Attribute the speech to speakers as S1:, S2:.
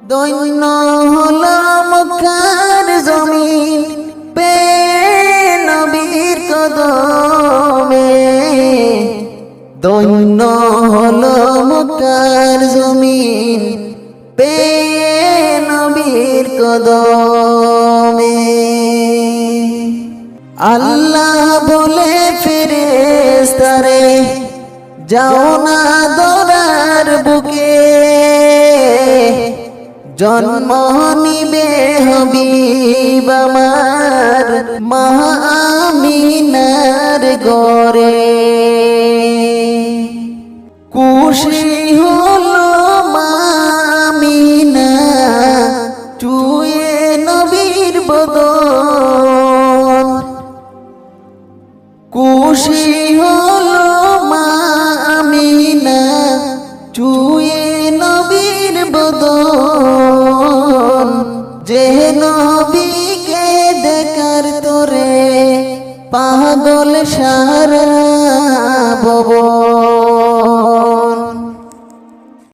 S1: দৈন্য হলো মক্কার জমিন পেয়ে নবীর কদমে। দৈন্য হলো মক্কার জমিন পেয়ে নবীর কদমে। আল্লাহ বলে ফেরেশতারে যাও না দরার বুকে, জন্ম নিবে হাবিব আমার মা আমিনার ঘরে। খুশি হলো মা আমিনা চুয়ে নবীর বদন। খুশি হলো মা আমিনা চুয়ে নবীর বদন। যে নবীকে দেখার তোরে পাগল সারা ভুবন।